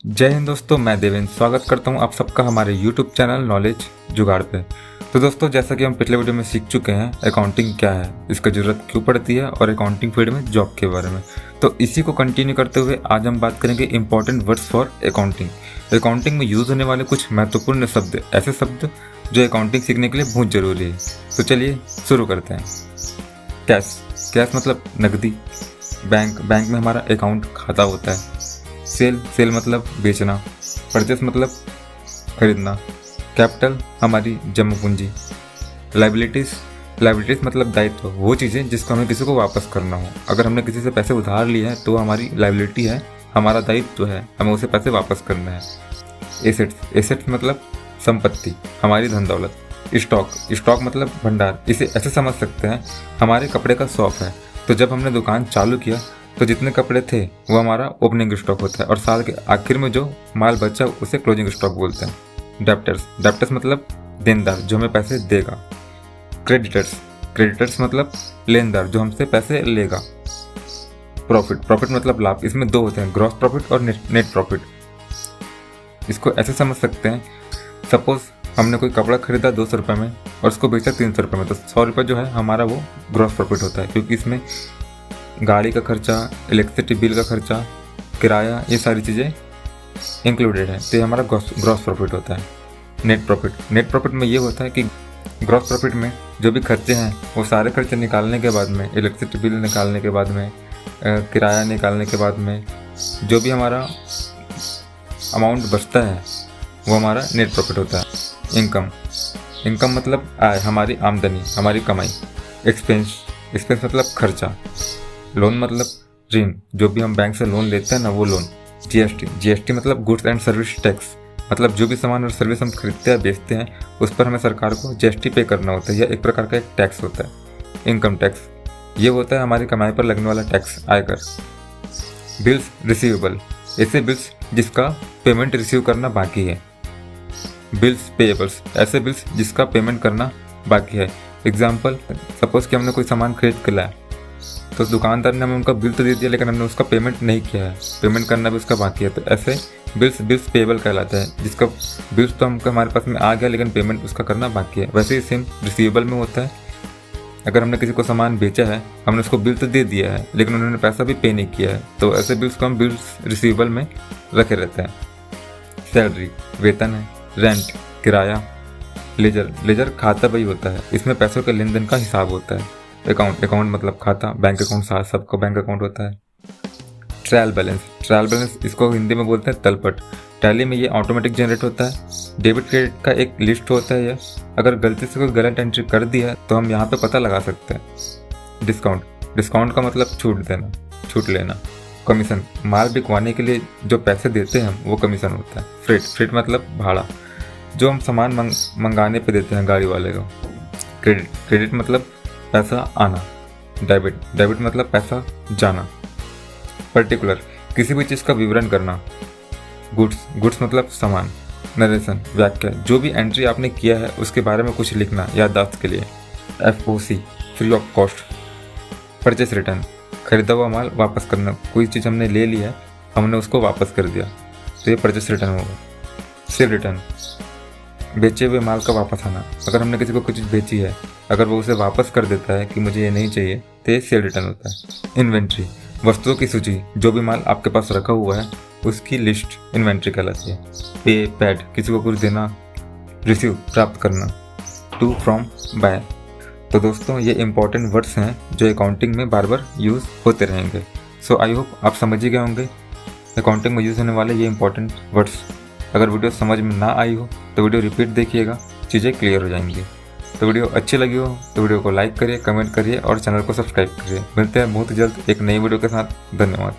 जय हिंद दोस्तों, मैं देवेंद्र स्वागत करता हूं आप सबका हमारे YouTube चैनल नॉलेज जुगाड़ पे। तो दोस्तों, जैसा कि हम पिछले वीडियो में सीख चुके हैं अकाउंटिंग क्या है, इसका ज़रूरत क्यों पड़ती है और अकाउंटिंग फील्ड में जॉब के बारे में। तो इसी को कंटिन्यू करते हुए आज हम बात करेंगे important words for accounting. Accounting में यूज़ होने वाले कुछ महत्वपूर्ण शब्द, ऐसे शब्द जो अकाउंटिंग सीखने के लिए बहुत ज़रूरी है। तो चलिए शुरू करते हैं। कैश, कैश मतलब नकदी। बैंक में हमारा अकाउंट खाता होता है। सेल मतलब बेचना। परचेस मतलब खरीदना। कैपिटल हमारी जमा पूंजी। लाइबिलिटीज मतलब दायित्व, वो चीज़ें जिसको हमें किसी को वापस करना हो। अगर हमने किसी से पैसे उधार लिए हैं तो हमारी लाइबिलिटी है, हमारा दायित्व है, हमें उसे पैसे वापस करना है। एसेट्स मतलब संपत्ति, हमारी धन दौलत। स्टॉक मतलब भंडार। इसे ऐसे समझ सकते हैं, हमारे कपड़े का शॉप है तो जब हमने दुकान चालू किया तो जितने कपड़े थे वो हमारा ओपनिंग स्टॉक होता है और साल के आखिर में जो माल बचा उसे क्लोजिंग स्टॉक बोलते हैं। डेप्टर्स मतलब देनदार जो हमें पैसे देगा। क्रेडिटर्स मतलब लेनदार जो हमसे पैसे लेगा। प्रॉफिट मतलब लाभ। इसमें दो होते हैं, ग्रॉस प्रॉफिट और नेट प्रॉफिट। इसको ऐसे समझ सकते हैं, सपोज हमने कोई कपड़ा खरीदा 200 रुपये में और उसको बेचा 300 रुपये में, तो 100 रुपये जो है हमारा वो ग्रॉस प्रॉफिट होता है, क्योंकि इसमें गाड़ी का खर्चा, इलेक्ट्रिसिटी बिल का खर्चा, किराया, ये सारी चीज़ें इंक्लूडेड है, तो ये हमारा ग्रॉस प्रॉफिट होता है। नेट प्रॉफिट में ये होता है कि ग्रॉस प्रॉफिट में जो भी खर्चे हैं वो सारे खर्चे निकालने के बाद में, इलेक्ट्रिसिटी बिल निकालने के बाद में, किराया निकालने के बाद में जो भी हमारा अमाउंट बचता है वो हमारा नेट प्रॉफिट होता है। इनकम मतलब आय, हमारी आमदनी, हमारी कमाई। एक्सपेंस मतलब खर्चा। लोन मतलब ऋण, जो भी हम बैंक से लोन लेते हैं ना वो लोन। जीएसटी मतलब गुड्स एंड सर्विस टैक्स, मतलब जो भी सामान और सर्विस हम खरीदते हैं बेचते हैं उस पर हमें सरकार को जीएसटी पे करना होता है, यह एक प्रकार का एक टैक्स होता है। इनकम टैक्स ये होता है हमारी कमाई पर लगने वाला टैक्स, आयकर। बिल्स रिसीवेबल, ऐसे बिल्स जिसका पेमेंट रिसीव करना बाकी है। बिल्स पेएबल्स, ऐसे बिल्स जिसका पेमेंट करना बाकी है। एग्जाम्पल, सपोज कि हमने कोई सामान खरीद के लाया तो दुकानदार ने हमें उनका बिल तो दे दिया लेकिन हमने उसका पेमेंट नहीं किया है, पेमेंट करना भी उसका बाकी है, तो ऐसे बिल्स पेएबल कहलाता है, जिसका बिल्स तो हमको हमारे पास में आ गया लेकिन पेमेंट उसका करना बाकी है। वैसे ही सेम रिसीवेबल में होता है, अगर हमने किसी को सामान बेचा है, हमने उसको बिल तो दे दिया है लेकिन उन्होंने पैसा भी पे नहीं किया है, तो ऐसे बिल्स को हम बिल्स रिसीवेबल में रखे रहते हैं। सैलरी वेतन है। रेंट किराया। लेजर खाता बही होता है, इसमें पैसों के लेन देन का हिसाब होता है। अकाउंट मतलब खाता, बैंक अकाउंट सबका बैंक अकाउंट होता है। ट्रायल बैलेंस इसको हिंदी में बोलते हैं तलपट। टैली में ये ऑटोमेटिक जनरेट होता है। डेबिट क्रेडिट का एक लिस्ट होता है, ये अगर गलती से कोई गलत एंट्री कर दी है तो हम यहाँ पे पता लगा सकते हैं। डिस्काउंट का मतलब छूट लेना। कमीशन, माल बिकवाने के लिए जो पैसे देते हैं वो कमीशन होता है। फ्रेट मतलब भाड़ा, जो हम सामान मंगाने पे देते हैं गाड़ी वाले को। क्रेडिट मतलब पैसा आना। डेबिट मतलब पैसा जाना। पर्टिकुलर, किसी भी चीज़ का विवरण करना। गुड्स मतलब सामान। नरेशन व्याख्या, जो भी एंट्री आपने किया है उसके बारे में कुछ लिखना याददाश्त के लिए। FOC free of cost. Purchase return, खरीदा हुआ माल वापस करना, कोई चीज़ हमने ले ली है हमने उसको वापस कर दिया तो ये परचेस रिटर्न होगा। सेल रिटर्न, बेचे हुए माल का वापस आना, अगर हमने किसी को कुछ चीज़ बेची है, अगर वो उसे वापस कर देता है कि मुझे ये नहीं चाहिए तो ये सेल रिटर्न होता है। इन्वेंट्री, वस्तुओं की सूची, जो भी माल आपके पास रखा हुआ है उसकी लिस्ट इन्वेंट्री कहलाती है। पे पैड, किसी को कुछ देना। रिसीव प्राप्त करना। To from by. तो दोस्तों, ये इंपॉर्टेंट वर्ड्स हैं जो अकाउंटिंग में बार बार यूज़ होते रहेंगे। सो आई होप आप समझ ही गए होंगे अकाउंटिंग में यूज़ होने वाले ये इंपॉर्टेंट वर्ड्स। अगर वीडियो समझ में ना आई हो तो वीडियो रिपीट देखिएगा, चीज़ें क्लियर हो जाएंगी। तो वीडियो अच्छी लगी हो तो वीडियो को लाइक करिए, कमेंट करिए और चैनल को सब्सक्राइब करिए। मिलते हैं बहुत जल्द एक नई वीडियो के साथ। धन्यवाद।